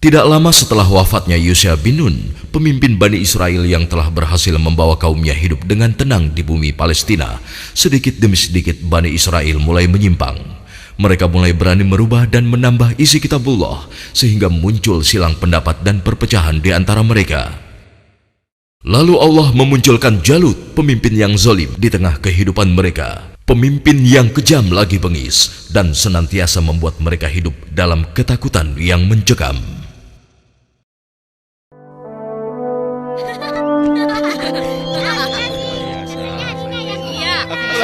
Tidak lama setelah wafatnya Yusha bin Nun, pemimpin Bani Israel yang telah berhasil membawa kaumnya hidup dengan tenang di bumi Palestina, sedikit demi sedikit Bani Israel mulai menyimpang. Mereka mulai berani merubah dan menambah isi kitabullah, sehingga muncul silang pendapat dan perpecahan di antara mereka. Lalu Allah memunculkan Jalut, pemimpin yang zalim di tengah kehidupan mereka. Pemimpin yang kejam lagi bengis dan senantiasa membuat mereka hidup dalam ketakutan yang mencekam.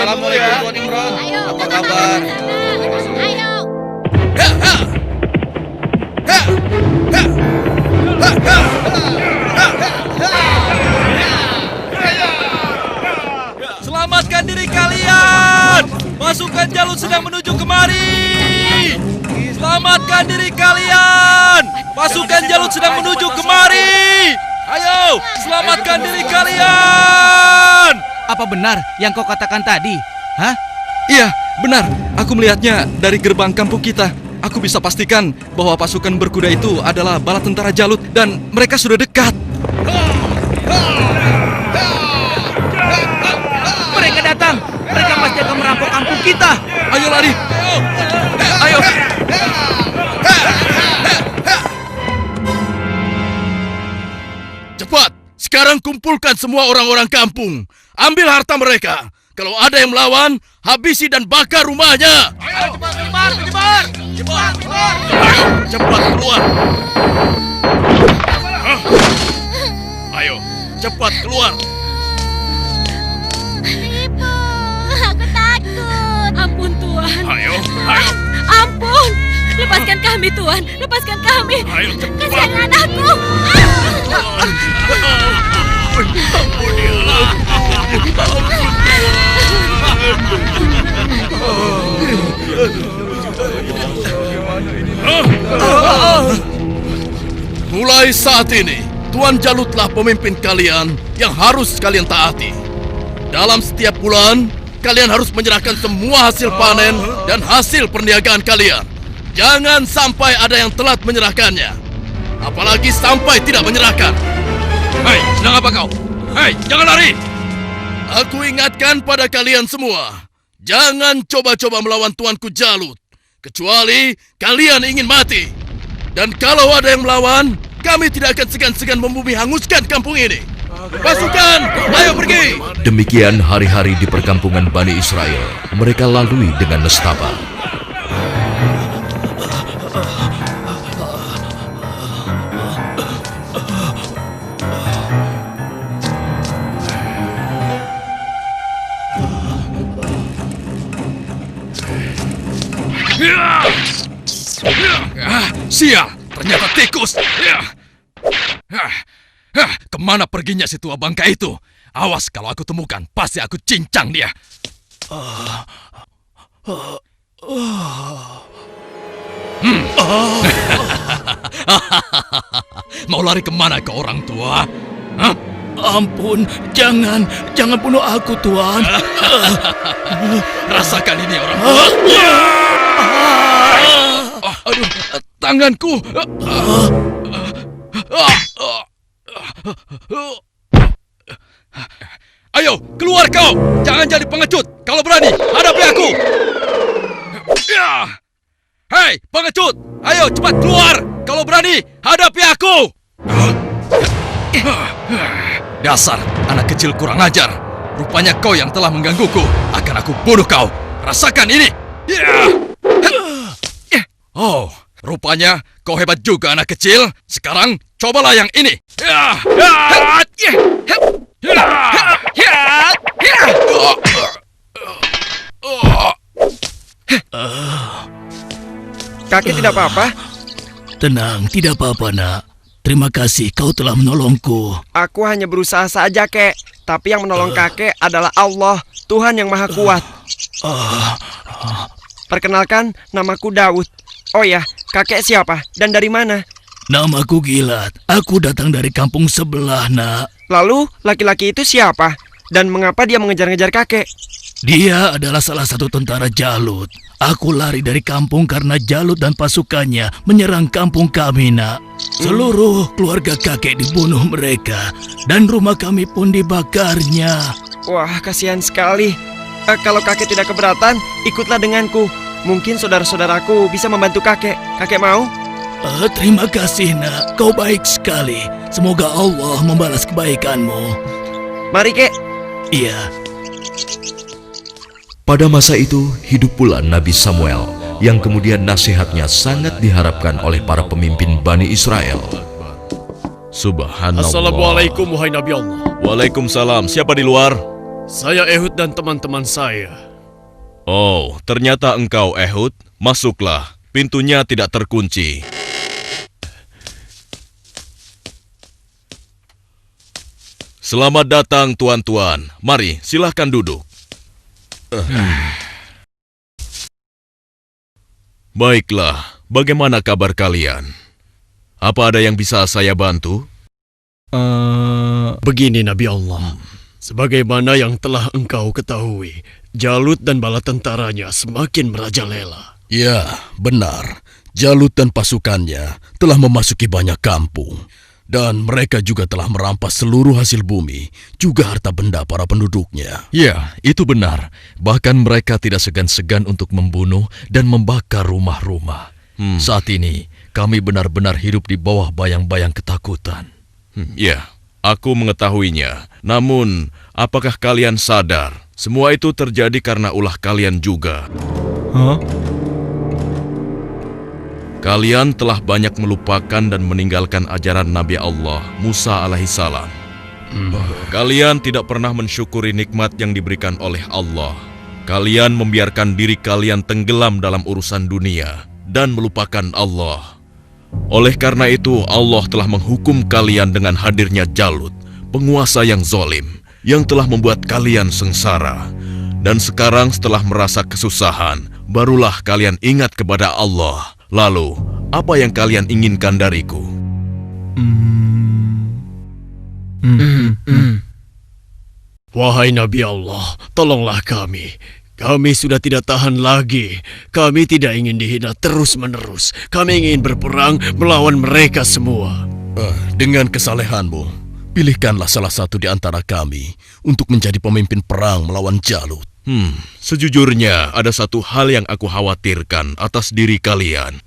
Assalamualaikum Tuan Imran. Apa kabar? Ayo. Selamatkan diri kalian! Pasukan Jalut sedang menuju kemari! Selamatkan diri kalian! Pasukan Jalut sedang menuju kemari! Ayo, selamatkan diri kalian! Apa benar yang kau katakan tadi? Hah? Iya, benar. Aku melihatnya dari gerbang kampung kita. Aku bisa pastikan bahwa pasukan berkuda itu adalah bala tentara Jalut dan mereka sudah dekat. Mereka datang! Mereka pasti akan merampok kampung kita! Ayo lari! Ayo! Cepat! Sekarang kumpulkan semua orang-orang kampung. Ambil harta mereka. Kalau ada yang melawan, habisi dan bakar rumahnya. Ayo cepat, menyebar! Cepat, keluar! Ayo, cepat keluar. Hah? Ayo, cepat keluar. Ibu, aku takut. Ampun Tuan. Ayo. Ampun. Lepaskan kami Tuan. Lepaskan kami. Ayo, cepat. Kasihan anakku. Mulai saat ini, Tuan Jalutlah pemimpin kalian yang harus kalian taati. Dalam setiap bulan, kalian harus menyerahkan semua hasil panen dan hasil perniagaan kalian. Jangan sampai ada yang telat menyerahkannya. Apalagi sampai tidak menyerahkan. Hei, sedang apa kau? Hei, jangan lari! Aku ingatkan pada kalian semua, jangan coba-coba melawan Tuanku Jalut, kecuali kalian ingin mati. Dan kalau ada yang melawan, kami tidak akan segan-segan membumi hanguskan kampung ini. Pasukan, ayo pergi! Demikian hari-hari di perkampungan Bani Israel. Mereka lalui dengan nestapa. Sial, ternyata tikus. Kemana perginya si tua bangka itu? Awas kalau aku temukan, pasti aku cincang dia. Mau lari kemana ke orang tua? Hah? Ampun, jangan bunuh aku, Tuan. Rasakan ini orang tua. Aduh, tanganku. Ayo, keluar kau. Jangan jadi pengecut. Kalau berani, hadapi aku. Hei, pengecut. Ayo, cepat keluar. Kalau berani, hadapi aku. Dasar anak kecil kurang ajar. Rupanya kau yang telah menggangguku. Akan aku bunuh kau. Rasakan ini. Oh, rupanya kau hebat juga anak kecil. Sekarang cobalah yang ini. Kakek tidak apa-apa? Tenang, tidak apa-apa, Nak. Terima kasih kau telah menolongku. Aku hanya berusaha saja, Kek. Tapi yang menolong kakek adalah Allah, Tuhan yang Maha Kuat. Perkenalkan, namaku Daud. Oh ya, kakek siapa dan dari mana? Namaku Gilat. Aku datang dari kampung sebelah, Nak. Lalu, laki-laki itu siapa? Dan mengapa dia mengejar-ngejar kakek? Dia adalah salah satu tentara Jalut. Aku lari dari kampung karena Jalut dan pasukannya menyerang kampung kami, nak. Seluruh keluarga kakek dibunuh mereka, dan rumah kami pun dibakarnya. Wah, kasihan sekali. Kalau kakek tidak keberatan, ikutlah denganku. Mungkin saudara-saudaraku bisa membantu kakek. Kakek mau? Terima kasih, nak. Kau baik sekali. Semoga Allah membalas kebaikanmu. Mari, Kek. Iya. Pada masa itu, hidup pula Nabi Samuel, yang kemudian nasihatnya sangat diharapkan oleh para pemimpin Bani Israel. Subhanallah. Assalamualaikum wahai Nabi Allah. Waalaikumsalam. Siapa di luar? Saya Ehud dan teman-teman saya. Oh, ternyata engkau Ehud. Masuklah. Pintunya tidak terkunci. Selamat datang tuan-tuan. Mari, silahkan duduk. Baiklah, bagaimana kabar kalian? Apa ada yang bisa saya bantu? Begini Nabi Allah. Sebagaimana yang telah engkau ketahui, Jalut dan bala tentaranya semakin merajalela. Ya, benar. Jalut dan pasukannya telah memasuki banyak kampung. Dan mereka juga telah merampas seluruh hasil bumi, juga harta benda para penduduknya. Ya, itu benar. Bahkan mereka tidak segan-segan untuk membunuh dan membakar rumah-rumah. Saat ini, kami benar-benar hidup di bawah bayang-bayang ketakutan. Ya, aku mengetahuinya. Namun, apakah kalian sadar? Semua itu terjadi karena ulah kalian juga. Kalian telah banyak melupakan dan meninggalkan ajaran Nabi Allah, Musa alaihissalam. Kalian tidak pernah mensyukuri nikmat yang diberikan oleh Allah. Kalian membiarkan diri kalian tenggelam dalam urusan dunia dan melupakan Allah. Oleh karena itu, Allah telah menghukum kalian dengan hadirnya Jalut, penguasa yang zalim, yang telah membuat kalian sengsara. Dan sekarang setelah merasa kesusahan, barulah kalian ingat kepada Allah. Lalu, apa yang kalian inginkan dariku? Wahai Nabi Allah, tolonglah kami. Kami sudah tidak tahan lagi. Kami tidak ingin dihina terus-menerus. Kami ingin berperang melawan mereka semua. Dengan kesalehanmu, pilihkanlah salah satu di antara kami untuk menjadi pemimpin perang melawan Jalut. Sejujurnya ada satu hal yang aku khawatirkan atas diri kalian.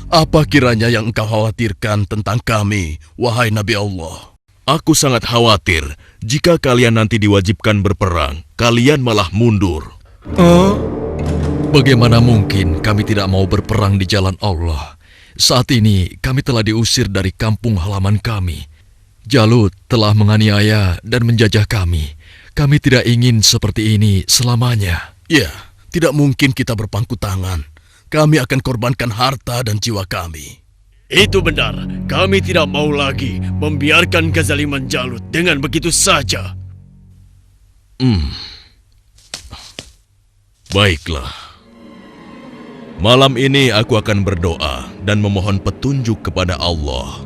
Apa kiranya yang engkau khawatirkan tentang kami, wahai Nabi Allah? Aku sangat khawatir jika kalian nanti diwajibkan berperang, kalian malah mundur. Bagaimana mungkin kami tidak mau berperang di jalan Allah? Saat ini kami telah diusir dari kampung halaman kami. Jalut telah menganiaya dan menjajah kami. Kami tidak ingin seperti ini selamanya. Ya, tidak mungkin kita berpangku tangan. Kami akan korbankan harta dan jiwa kami. Itu benar. Kami tidak mau lagi membiarkan kezaliman Jalut dengan begitu saja. Baiklah. Malam ini aku akan berdoa dan memohon petunjuk kepada Allah.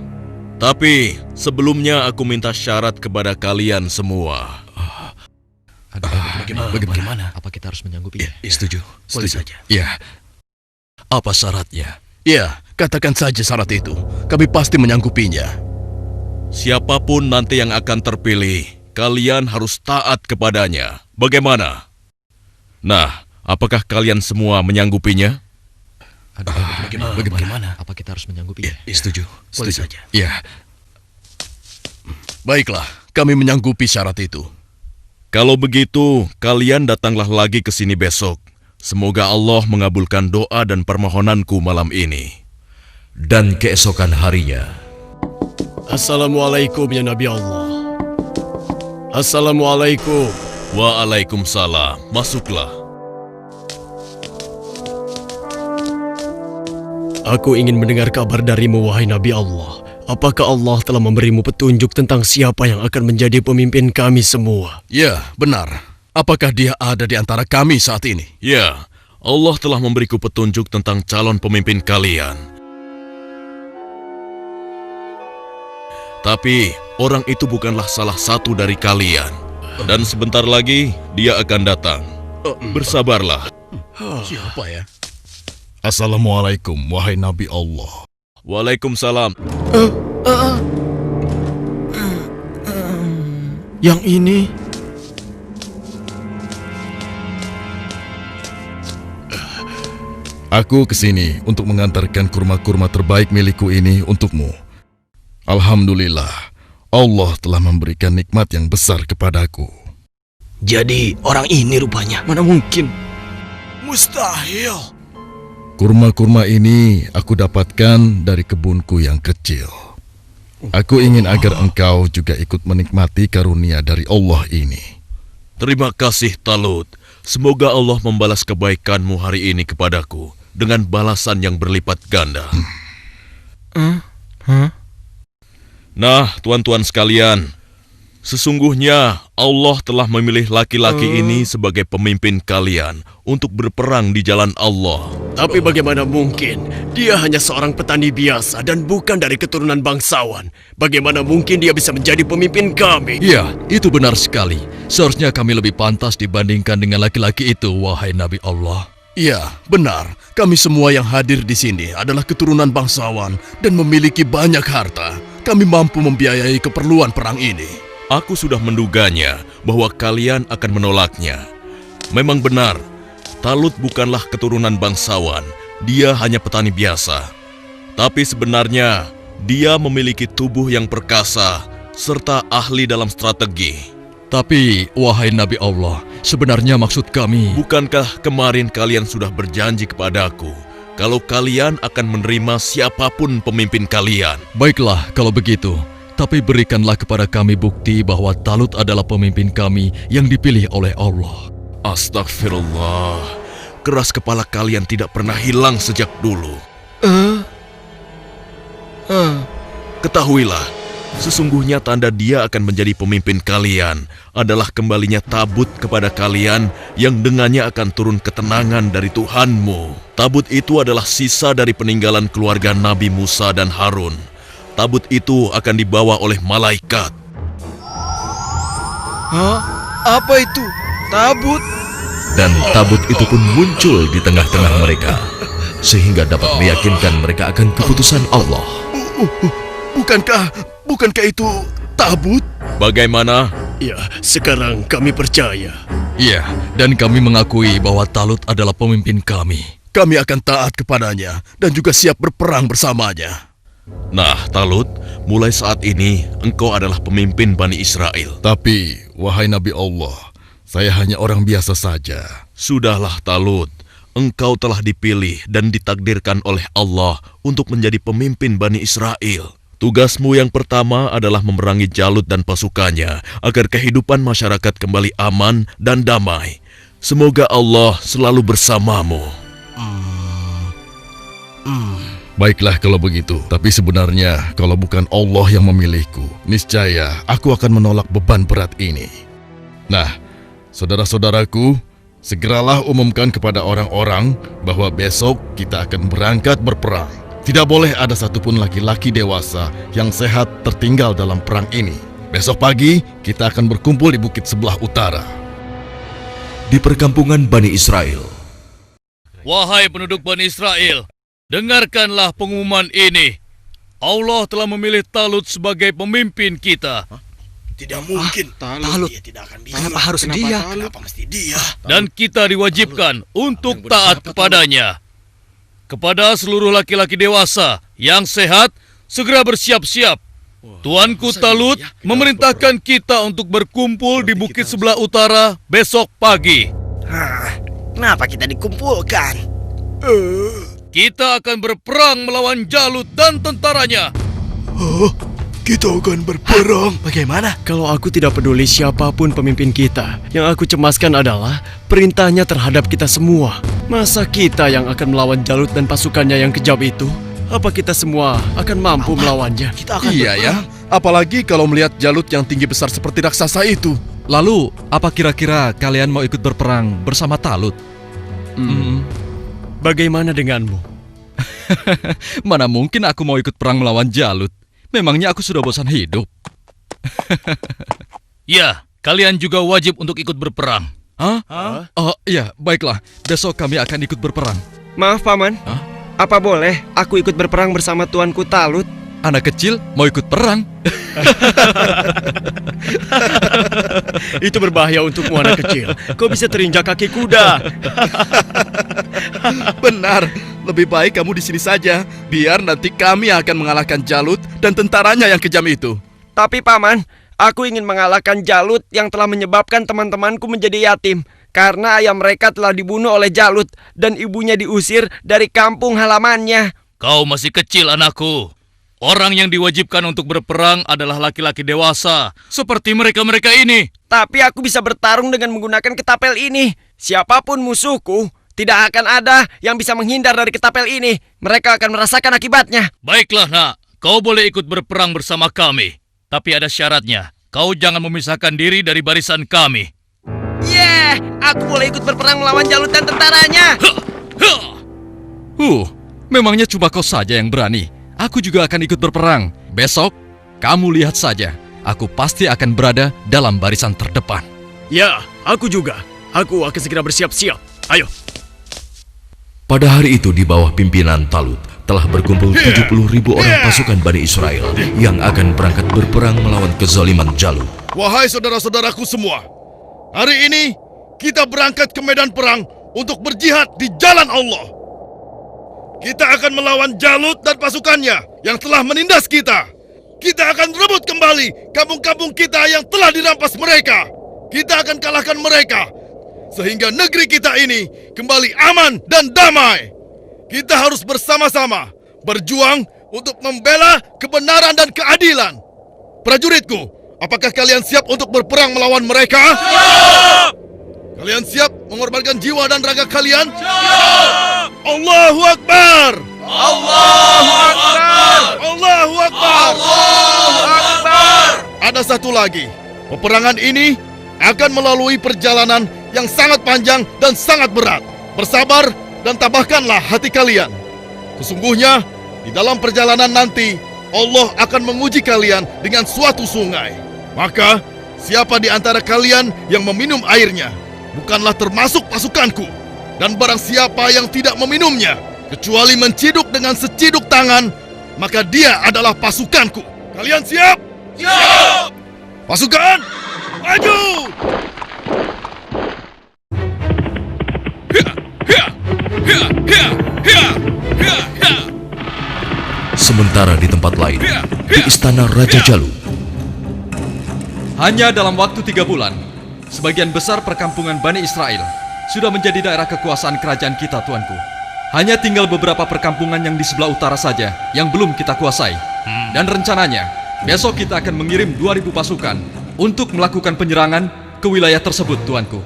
Tapi sebelumnya aku minta syarat kepada kalian semua. Bagaimana? Apa kita harus menyanggupinya? Setuju. Boleh saja. Ya. Apa syaratnya? Ya, katakan saja syarat itu. Kami pasti menyanggupinya. Siapapun nanti yang akan terpilih, kalian harus taat kepadanya. Bagaimana? Nah, apakah kalian semua menyanggupinya? Bagaimana? Apa kita harus menyanggupinya? Setuju. Boleh saja. Ya. Baiklah, kami menyanggupi syarat itu. Kalau begitu, kalian datanglah lagi ke sini besok. Semoga Allah mengabulkan doa dan permohonanku malam ini. Dan keesokan harinya, Assalamualaikum ya Nabi Allah. Assalamualaikum. Waalaikumsalam. Masuklah. Aku ingin mendengar kabar darimu, wahai Nabi Allah. Apakah Allah telah memberimu petunjuk tentang siapa yang akan menjadi pemimpin kami semua? Ya, benar. Apakah dia ada di antara kami saat ini? Ya, Allah telah memberiku petunjuk tentang calon pemimpin kalian. Tapi, orang itu bukanlah salah satu dari kalian. Dan sebentar lagi dia akan datang. Bersabarlah. Siapa ya? Assalamualaikum, wahai Nabi Allah. Waalaikumsalam. Yang ini... Aku kesini untuk mengantarkan kurma-kurma terbaik milikku ini untukmu. Alhamdulillah, Allah telah memberikan nikmat yang besar kepadaku. Jadi orang ini rupanya. Mana mungkin? Mustahil. Kurma-kurma ini aku dapatkan dari kebunku yang kecil. Aku ingin agar engkau juga ikut menikmati karunia dari Allah ini. Terima kasih Talut. Semoga Allah membalas kebaikanmu hari ini kepadaku dengan balasan yang berlipat ganda. Nah, tuan-tuan sekalian, sesungguhnya Allah telah memilih laki-laki ini sebagai pemimpin kalian untuk berperang di jalan Allah. Tapi bagaimana mungkin? Dia hanya seorang petani biasa dan bukan dari keturunan bangsawan. Bagaimana mungkin dia bisa menjadi pemimpin kami? Ya, itu benar sekali. Seharusnya kami lebih pantas dibandingkan dengan laki-laki itu, wahai Nabi Allah. Ya, benar. Kami semua yang hadir di sini adalah keturunan bangsawan dan memiliki banyak harta. Kami mampu membiayai keperluan perang ini. Aku sudah menduganya bahwa kalian akan menolaknya. Memang benar, Talut bukanlah keturunan bangsawan. Dia hanya petani biasa. Tapi sebenarnya, dia memiliki tubuh yang perkasa serta ahli dalam strategi. Tapi, wahai Nabi Allah, sebenarnya maksud kami... Bukankah kemarin kalian sudah berjanji kepadaku kalau kalian akan menerima siapapun pemimpin kalian? Baiklah, kalau begitu. Tapi berikanlah kepada kami bukti bahwa Talut adalah pemimpin kami yang dipilih oleh Allah. Astagfirullah. Keras kepala kalian tidak pernah hilang sejak dulu. Ketahuilah, sesungguhnya tanda dia akan menjadi pemimpin kalian adalah kembalinya tabut kepada kalian yang dengannya akan turun ketenangan dari Tuhanmu. Tabut itu adalah sisa dari peninggalan keluarga Nabi Musa dan Harun. Tabut itu akan dibawa oleh malaikat. Hah? Apa itu? Tabut? Dan tabut itu pun muncul di tengah-tengah mereka, sehingga dapat meyakinkan mereka akan keputusan Allah. Bukankah itu tabut? Bagaimana? Ya, sekarang kami percaya. Iya, dan kami mengakui bahwa Talut adalah pemimpin kami. Kami akan taat kepadanya dan juga siap berperang bersamanya. Nah, Talut, mulai saat ini engkau adalah pemimpin Bani Israel. Tapi, wahai Nabi Allah, saya hanya orang biasa saja. Sudahlah, Talut. Engkau telah dipilih dan ditakdirkan oleh Allah untuk menjadi pemimpin Bani Israel. Tugasmu yang pertama adalah memerangi Jalut dan pasukannya agar kehidupan masyarakat kembali aman dan damai. Semoga Allah selalu bersamamu. Baiklah kalau begitu, tapi sebenarnya kalau bukan Allah yang memilihku, niscaya aku akan menolak beban berat ini. Nah, saudara-saudaraku, segeralah umumkan kepada orang-orang bahwa besok kita akan berangkat berperang. Tidak boleh ada satupun laki-laki dewasa yang sehat tertinggal dalam perang ini. Besok pagi kita akan berkumpul di bukit sebelah utara. Di perkampungan Bani Israel, Wahai penduduk Bani Israel, dengarkanlah pengumuman ini. Allah telah memilih Talut sebagai pemimpin kita. Tidak mungkin. Talut. Dia tidak akan bisa. Kenapa harus dia? Kenapa mesti dia? Dan kita diwajibkan untuk taat kepadanya. Kepada seluruh laki-laki dewasa yang sehat, segera bersiap-siap. Tuanku Talut memerintahkan kita untuk berkumpul di bukit sebelah utara besok pagi. Kenapa kita dikumpulkan? Kita akan berperang melawan Jalut dan tentaranya. Kita akan berperang. Bagaimana? Kalau aku tidak peduli siapapun pemimpin kita, yang aku cemaskan adalah perintahnya terhadap kita semua. Masa kita yang akan melawan Jalut dan pasukannya yang kejam itu? Apa kita semua akan mampu melawannya? Kita akan Iya ya, apalagi kalau melihat Jalut yang tinggi besar seperti raksasa itu. Lalu, apa kira-kira kalian mau ikut berperang bersama Talut? Bagaimana denganmu? Mana mungkin aku mau ikut perang melawan Jalut? Memangnya aku sudah bosan hidup? Ya, kalian juga wajib untuk ikut berperang. Hah? Oh iya, baiklah. Besok kami akan ikut berperang. Maaf, Paman. Apa boleh aku ikut berperang bersama tuanku Talut? Anak kecil mau ikut perang? Itu berbahaya untukmu, anak kecil. Kau bisa terinjak kaki kuda. Benar, lebih baik kamu di sini saja. Biar nanti kami akan mengalahkan Jalut dan tentaranya yang kejam itu. Tapi, Paman, aku ingin mengalahkan Jalut yang telah menyebabkan teman-temanku menjadi yatim. Karena ayah mereka telah dibunuh oleh Jalut dan ibunya diusir dari kampung halamannya. Kau masih kecil, anakku. Orang yang diwajibkan untuk berperang adalah laki-laki dewasa, seperti mereka-mereka ini. Tapi aku bisa bertarung dengan menggunakan ketapel ini. Siapapun musuhku, tidak akan ada yang bisa menghindar dari ketapel ini. Mereka akan merasakan akibatnya. Baiklah, nak. Kau boleh ikut berperang bersama kami. Tapi ada syaratnya. Kau jangan memisahkan diri dari barisan kami. Aku boleh ikut berperang melawan Jalut dan tentaranya. Memangnya cuma kau saja yang berani. Aku juga akan ikut berperang. Besok, kamu lihat saja. Aku pasti akan berada dalam barisan terdepan. Ya, aku juga. Aku akan segera bersiap-siap. Ayo. Pada hari itu di bawah pimpinan Talut telah berkumpul 70.000 orang pasukan Bani Israel yang akan berangkat berperang melawan kezaliman Jalut. Wahai saudara-saudaraku semua, hari ini kita berangkat ke medan perang untuk berjihad di jalan Allah. Kita akan melawan Jalut dan pasukannya yang telah menindas kita. Kita akan rebut kembali kampung-kampung kita yang telah dirampas mereka. Kita akan kalahkan mereka sehingga negeri kita ini kembali aman dan damai. Kita harus bersama-sama berjuang untuk membela kebenaran dan keadilan. Prajuritku, apakah kalian siap untuk berperang melawan mereka? Siap! Kalian siap mengorbankan jiwa dan raga kalian? Siap! Allahu Akbar! Allahu Akbar! Allahu Akbar! Allahu Akbar! Ada satu lagi. Peperangan ini akan melalui perjalanan yang sangat panjang dan sangat berat. Bersabar dan tabahkanlah hati kalian. Sesungguhnya, di dalam perjalanan nanti, Allah akan menguji kalian dengan suatu sungai. Maka, siapa di antara kalian yang meminum airnya, bukanlah termasuk pasukanku. Dan barang siapa yang tidak meminumnya, kecuali menciduk dengan seciduk tangan, maka dia adalah pasukanku. Kalian siap? Siap! Pasukan, maju! Sementara di tempat lain, di istana Raja Jalut, Hanya dalam waktu 3 bulan, sebagian besar perkampungan Bani Israel sudah menjadi daerah kekuasaan kerajaan kita, tuanku. Hanya tinggal beberapa perkampungan yang di sebelah utara saja yang belum kita kuasai. Dan rencananya, besok kita akan mengirim 2.000 pasukan untuk melakukan penyerangan ke wilayah tersebut, tuanku.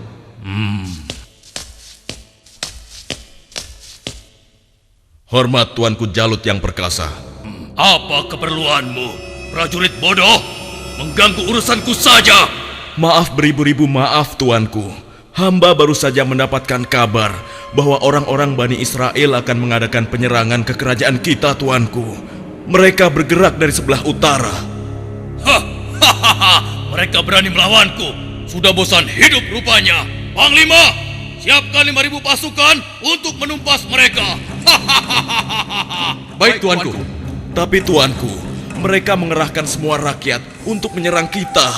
Hormat Tuanku Jalut yang perkasa. Apa keperluanmu, prajurit bodoh? Mengganggu urusanku saja. Maaf beribu-ribu maaf Tuanku. Hamba baru saja mendapatkan kabar bahwa orang-orang Bani Israel akan mengadakan penyerangan ke kerajaan kita, Tuanku. Mereka bergerak dari sebelah utara. Mereka berani melawanku. Sudah bosan hidup rupanya. Panglima, siapkan 5.000 pasukan untuk menumpas mereka. Baik, tuanku. Tapi Tuanku, mereka mengerahkan semua rakyat untuk menyerang kita.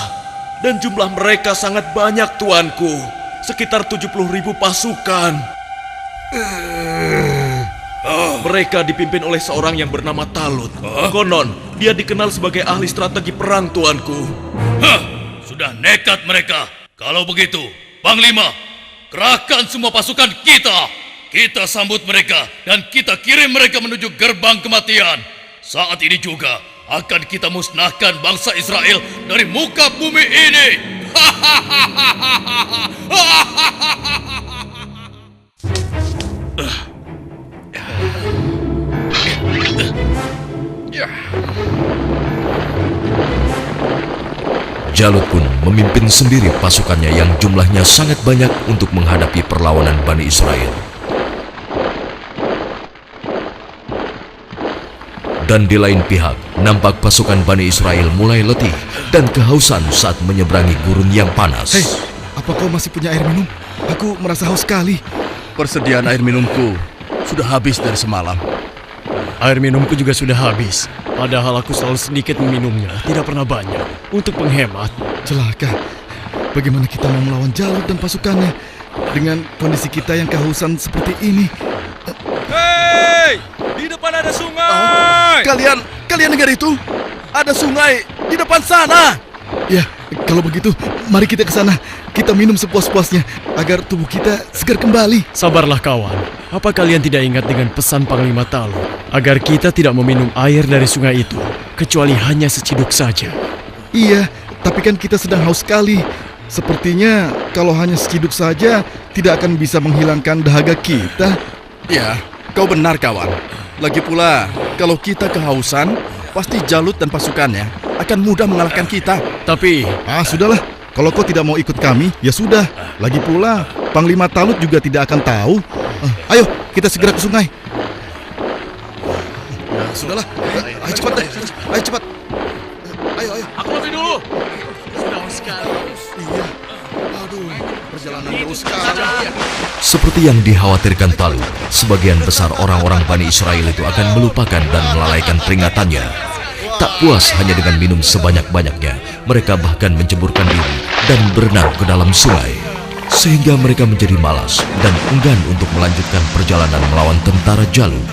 Dan jumlah mereka sangat banyak, Tuanku. Sekitar 70.000 pasukan. Mereka dipimpin oleh seorang yang bernama Talut. Konon, dia dikenal sebagai ahli strategi perang, Tuanku. Sudah nekat mereka. Kalau begitu, Panglima, kerahkan semua pasukan kita. Kita sambut mereka dan kita kirim mereka menuju gerbang kematian. Saat ini juga akan kita musnahkan bangsa Israel dari muka bumi ini. Jalut pun memimpin sendiri pasukannya yang jumlahnya sangat banyak untuk menghadapi perlawanan Bani Israel. Dan di lain pihak, nampak pasukan Bani Israel mulai letih dan kehausan saat menyeberangi gurun yang panas. Hei, apa kau masih punya air minum? Aku merasa haus sekali. Persediaan air minumku sudah habis dari semalam. Air minumku juga sudah habis. Padahal aku selalu sedikit meminumnya, tidak pernah banyak. Untuk menghemat. Celaka. Bagaimana kita mau melawan Jalut dan pasukannya dengan kondisi kita yang kehausan seperti ini? Hei! Di depan ada sungai! Kalian dengar itu? Ada sungai di depan sana. Ya, kalau begitu, mari kita ke sana. Kita minum sepuas-puasnya agar tubuh kita segar kembali. Sabarlah kawan. Apa kalian tidak ingat dengan pesan Panglima Talut agar kita tidak meminum air dari sungai itu, kecuali hanya seciduk saja? Iya, tapi kan kita sedang haus sekali. Sepertinya kalau hanya seciduk saja tidak akan bisa menghilangkan dahaga kita. Ya, kau benar kawan. Lagi pula, kalau kita kehausan, pasti Jalut dan pasukannya akan mudah mengalahkan kita. Tapi, Sudahlah. Kalau kau tidak mau ikut kami, ya sudah. Lagi pula, Panglima Talut juga tidak akan tahu. Ayo, kita segera ke sungai. Sudahlah. Ayo cepat deh. Ayo cepat. Ayo. Aku lebih dulu. Iya. Aduh, perjalanan jauh sekali. Seperti yang dikhawatirkan Talut, sebagian besar orang-orang Bani Israel itu akan melupakan dan melalaikan peringatannya. Tak puas hanya dengan minum sebanyak-banyaknya, mereka bahkan menceburkan diri dan berenang ke dalam sungai. Sehingga mereka menjadi malas dan enggan untuk melanjutkan perjalanan melawan tentara Jalut.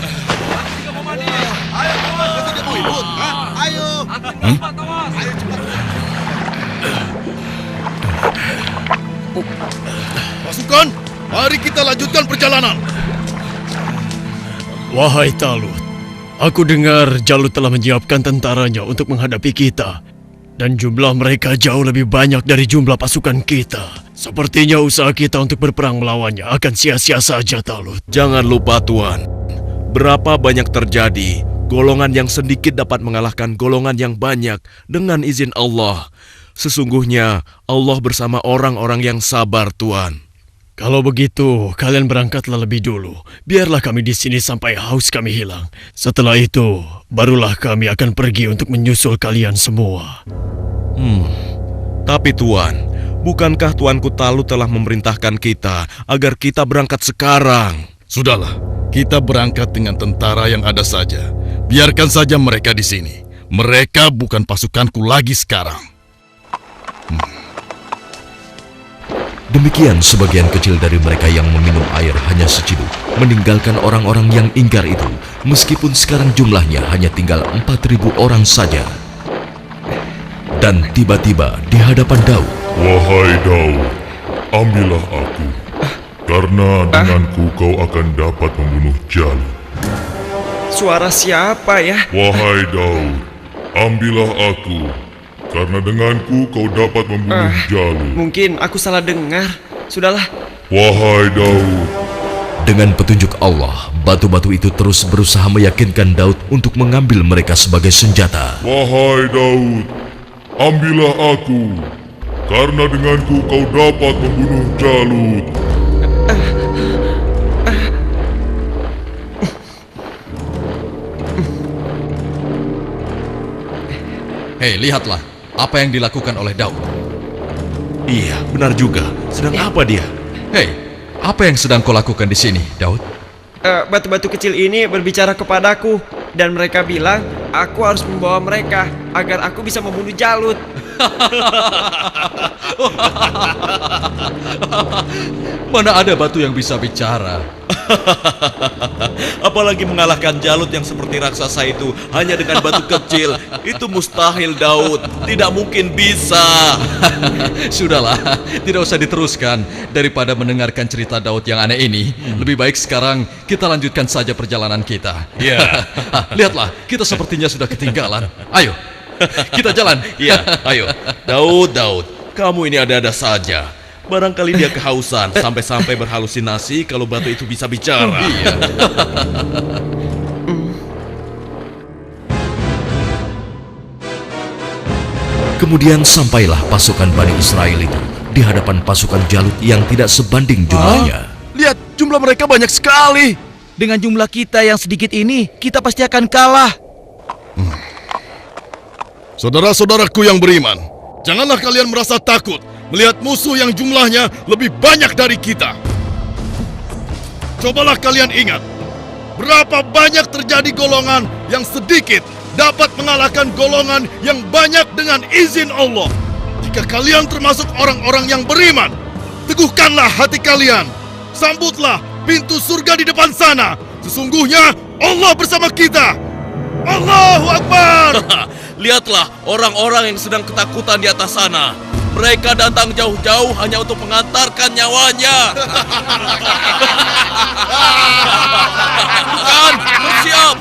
Pasukan, mari kita lanjutkan perjalanan. wahai Talut, aku dengar Jalut telah menyiapkan tentaranya untuk menghadapi kita. Dan jumlah mereka jauh lebih banyak dari jumlah pasukan kita. Sepertinya usaha kita untuk berperang melawannya akan sia-sia saja, Talut. Jangan lupa Tuan, berapa banyak terjadi golongan yang sedikit dapat mengalahkan golongan yang banyak dengan izin Allah. Sesungguhnya Allah bersama orang-orang yang sabar, Tuan. Kalau begitu, kalian berangkatlah lebih dulu. Biarlah kami di sini sampai haus kami hilang. Setelah itu, barulah kami akan pergi untuk menyusul kalian semua. Tapi Tuan, bukankah Tuanku Talut telah memerintahkan kita agar kita berangkat sekarang? Sudahlah, kita berangkat dengan tentara yang ada saja. Biarkan saja mereka di sini. Mereka bukan pasukanku lagi sekarang. Demikian sebagian kecil dari mereka yang meminum air hanya seciduk, meninggalkan orang-orang yang ingkar itu, meskipun sekarang jumlahnya hanya tinggal 4.000 orang saja. Dan tiba-tiba di hadapan Daud, Wahai Daud, ambillah aku, karena denganku kau akan dapat membunuh Jalut. Suara siapa ya? Wahai Daud, ambillah aku, karena denganku kau dapat membunuh Jalut. Mungkin aku salah dengar. Sudahlah. Wahai Daud, dengan petunjuk Allah, batu-batu itu terus berusaha meyakinkan Daud untuk mengambil mereka sebagai senjata. wahai Daud, ambillah aku, karena denganku kau dapat membunuh Jalut. Hei, lihatlah apa yang dilakukan oleh Daud. Iya, benar juga. Sedang apa dia? Hei, apa yang sedang kau lakukan di sini, Daud? Batu-batu kecil ini berbicara kepadaku dan mereka bilang aku harus membawa mereka agar aku bisa membunuh Jalut. Mana ada batu yang bisa bicara? Apalagi mengalahkan Jalut yang seperti raksasa itu hanya dengan batu kecil. Itu mustahil, Daud. Tidak mungkin bisa. Sudahlah, tidak usah diteruskan. Daripada mendengarkan cerita Daud yang aneh ini, lebih baik sekarang kita lanjutkan saja perjalanan kita. Ya. Lihatlah, kita sepertinya sudah ketinggalan. Ayo, kita jalan. Iya, ayo. Daud, kamu ini ada-ada saja. Barangkali dia kehausan sampai-sampai berhalusinasi kalau batu itu bisa bicara. Iya. Kemudian sampailah pasukan Bani Israel itu di hadapan pasukan Jalut yang tidak sebanding jumlahnya. Lihat, jumlah mereka banyak sekali. Dengan jumlah kita yang sedikit ini, kita pasti akan kalah. Saudara-saudaraku yang beriman, janganlah kalian merasa takut melihat musuh yang jumlahnya lebih banyak dari kita. Cobalah kalian ingat, berapa banyak terjadi golongan yang sedikit dapat mengalahkan golongan yang banyak dengan izin Allah. Jika kalian termasuk orang-orang yang beriman, teguhkanlah hati kalian. Sambutlah pintu surga di depan sana. Sesungguhnya Allah bersama kita. Allahu Akbar. Lihatlah orang-orang yang sedang ketakutan di atas sana. Mereka datang jauh-jauh hanya untuk mengantarkan nyawanya. Kan, bersiap.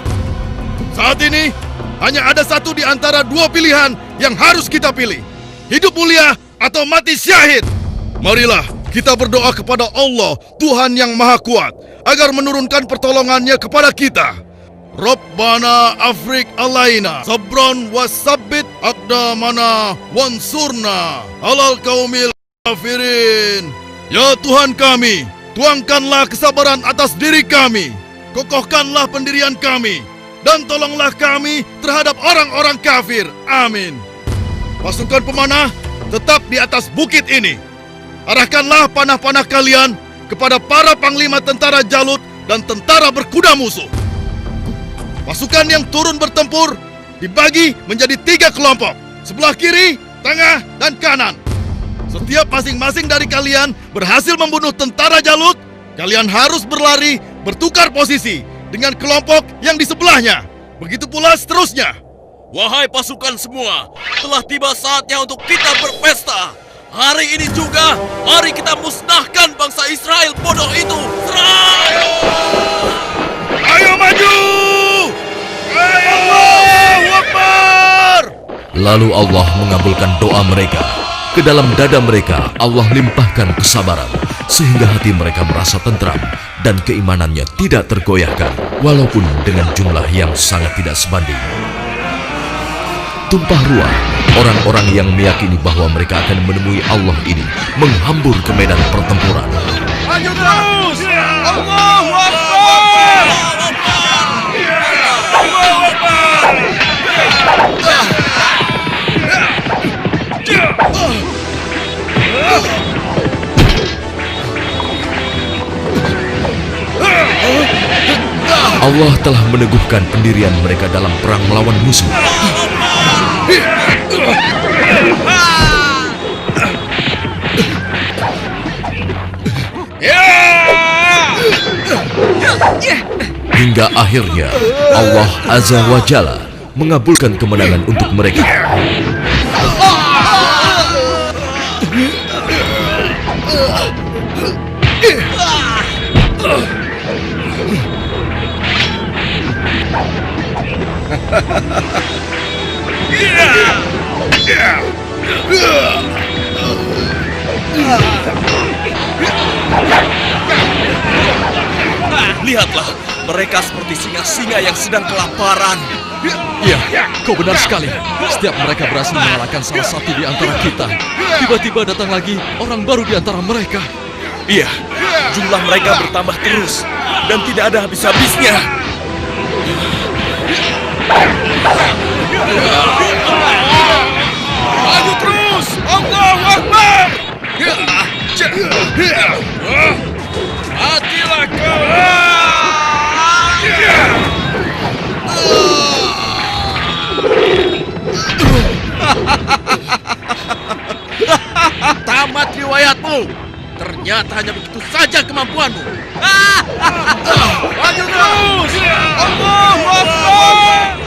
Saat ini hanya ada satu di antara dua pilihan yang harus kita pilih. Hidup mulia atau mati syahid. Marilah kita berdoa kepada Allah, Tuhan yang Maha Kuat, agar menurunkan pertolongannya kepada kita. Rabbana afrik alaina sabran wasabbit aqdamana wansurna alal qaumil kafirin. Ya Tuhan kami, tuangkanlah kesabaran atas diri kami, kokohkanlah pendirian kami, dan tolonglah kami terhadap orang-orang kafir. Amin. Pasukan pemanah tetap di atas bukit ini. Arahkanlah panah-panah kalian kepada para panglima tentara Jalut dan tentara berkuda musuh. Pasukan yang turun bertempur dibagi menjadi 3 kelompok, sebelah kiri, tengah, dan kanan. Setiap masing-masing dari kalian berhasil membunuh tentara Jalut, kalian harus berlari bertukar posisi dengan kelompok yang di sebelahnya. Begitu pula seterusnya. Wahai pasukan semua, telah tiba saatnya untuk kita berpesta. Hari ini juga, mari kita musnahkan bangsa Israel bodoh itu. Serang! Ayo maju! Allahu Akbar! Lalu Allah mengabulkan doa mereka. Ke dalam dada mereka Allah limpahkan kesabaran, sehingga hati mereka merasa tentram dan keimanannya tidak tergoyahkan, walaupun dengan jumlah yang sangat tidak sebanding. Tumpah ruah, orang-orang yang meyakini bahwa mereka akan menemui Allah ini menghambur ke medan pertempuran. Maju terus! Allahu Akbar! Allahu Akbar! Allah telah meneguhkan pendirian mereka dalam perang melawan musuh. Hingga akhirnya Allah Azza wa Jalla mengabulkan kemenangan untuk mereka. Lihatlah, mereka seperti singa-singa yang sedang kelaparan. Iya, kau benar sekali. Setiap mereka berhasil mengalahkan salah satu di antara kita, tiba-tiba datang lagi orang baru di antara mereka. Iya, jumlah mereka bertambah terus dan tidak ada habis-habisnya. Maju terus! Allahu Akbar! Matilah kau! Tamat riwayatmu. Ternyata hanya begitu saja kemampuanmu. Maju terus! Allahu Akbar!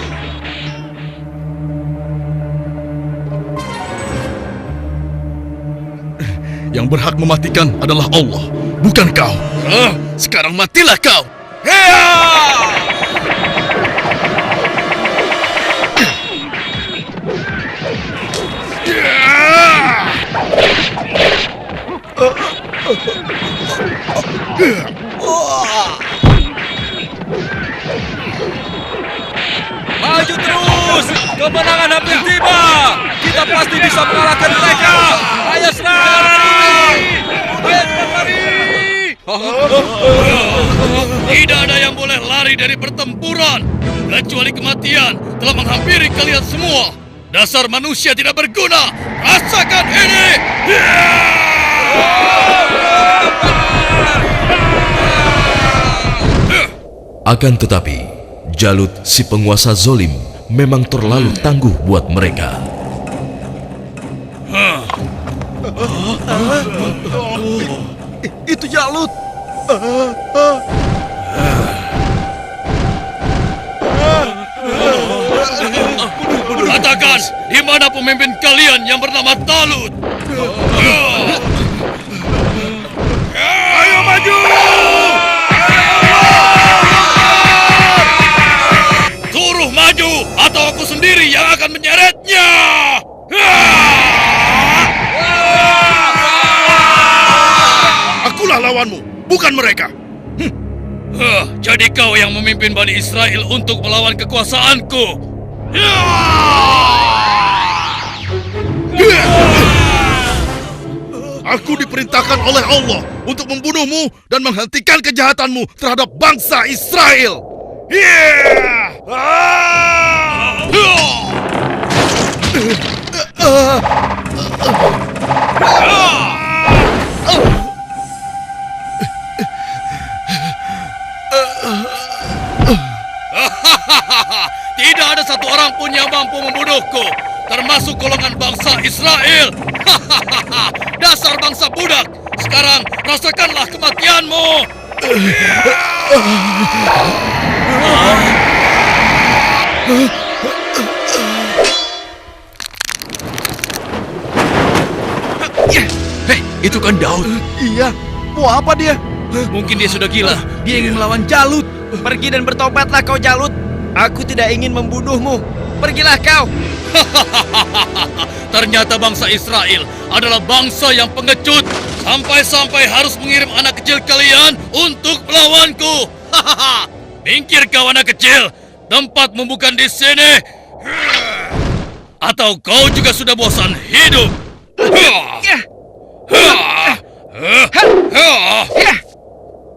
Yang berhak mematikan adalah Allah, bukan kau. Sekarang matilah kau. Maju terus! Kemenangan hampir tiba! Kita pasti bisa mengalahkan mereka! Ayo serang! Ayo lari! Tidak ada yang boleh lari dari pertempuran, kecuali kematian telah menghampiri kalian semua. Dasar manusia tidak berguna. Rasakan ini. Akan tetapi, Jalut si penguasa zolim memang terlalu tangguh buat mereka. Itu Jalut. Katakan, di mana pemimpin kalian yang bernama Talut? Ayo maju! Suruh maju, atau aku sendiri yang akan menyeretnya! Akulah lawanmu, bukan mereka. Jadi kau yang memimpin Bani Israel untuk melawan kekuasaanku. Aku diperintahkan oleh Allah untuk membunuhmu dan menghentikan kejahatanmu terhadap bangsa Israel. Tidak ada satu orang pun yang mampu membunuhku, termasuk golongan bangsa Israel. Dasar bangsa budak. Sekarang rasakanlah kematianmu. Hei, itu kan Daud. Iya, mau apa dia? Mungkin dia sudah gila. Dia ingin melawan Jalut. Pergi dan bertobatlah kau Jalut. Aku tidak ingin membunuhmu. Pergilah kau. Ternyata bangsa Israel adalah bangsa yang pengecut. Sampai-sampai harus mengirim anak kecil kalian untuk melawanku. Minggir kau anak kecil. Tempatmu bukan di sini. Atau kau juga sudah bosan hidup.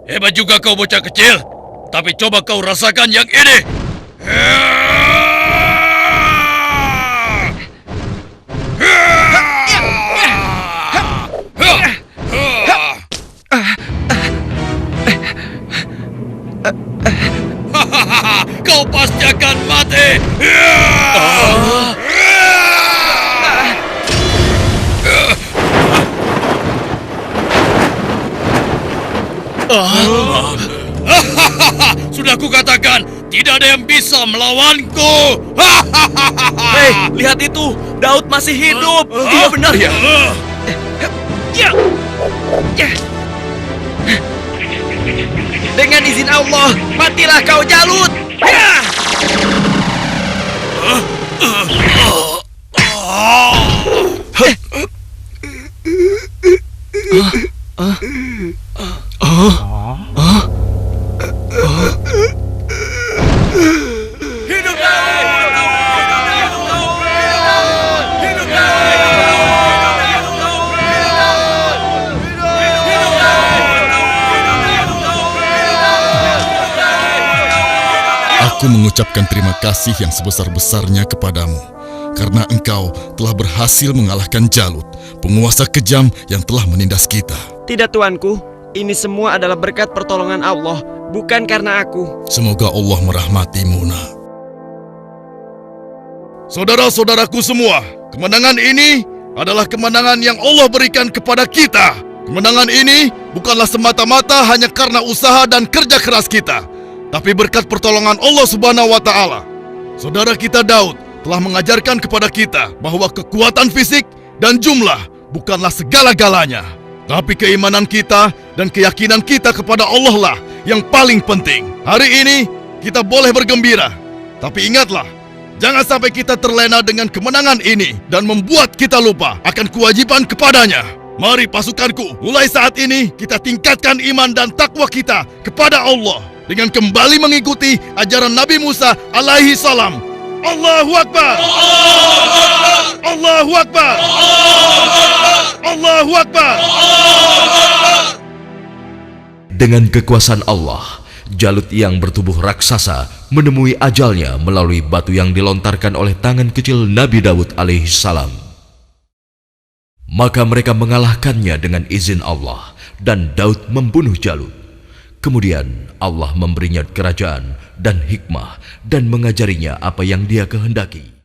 Hebat juga kau bocah kecil. Tapi coba kau rasakan yang ini. Kau pasti akan mati. Sudah kukatakan, tidak ada yang bisa melawanku. Hei, lihat itu. Daud masih hidup. Tidak benar ya? Dengan izin Allah, matilah kau Jalut. Aku mengucapkan terima kasih yang sebesar-besarnya kepadamu, karena engkau telah berhasil mengalahkan Jalut, penguasa kejam yang telah menindas kita. Tidak tuanku, ini semua adalah berkat pertolongan Allah, bukan karena aku. Semoga Allah merahmatimu, nak. Saudara-saudaraku semua, kemenangan ini adalah kemenangan yang Allah berikan kepada kita. Kemenangan ini bukanlah semata-mata hanya karena usaha dan kerja keras kita, tapi berkat pertolongan Allah Subhanahu wa Ta'ala. Saudara kita Daud telah mengajarkan kepada kita bahwa kekuatan fisik dan jumlah bukanlah segala-galanya, tapi keimanan kita dan keyakinan kita kepada Allah lah yang paling penting. Hari ini kita boleh bergembira, tapi ingatlah, jangan sampai kita terlena dengan kemenangan ini dan membuat kita lupa akan kewajiban kepadanya. Mari pasukanku, mulai saat ini kita tingkatkan iman dan takwa kita kepada Allah dengan kembali mengikuti ajaran Nabi Musa alaihi salam. Allahu Akbar! Allahu Akbar! Allahu Akbar! Dengan kekuasaan Allah, Jalut yang bertubuh raksasa menemui ajalnya melalui batu yang dilontarkan oleh tangan kecil Nabi Daud alaihissalam. Maka mereka mengalahkannya dengan izin Allah dan Daud membunuh Jalut. Kemudian Allah memberinya kerajaan dan hikmah dan mengajarinya apa yang Dia kehendaki.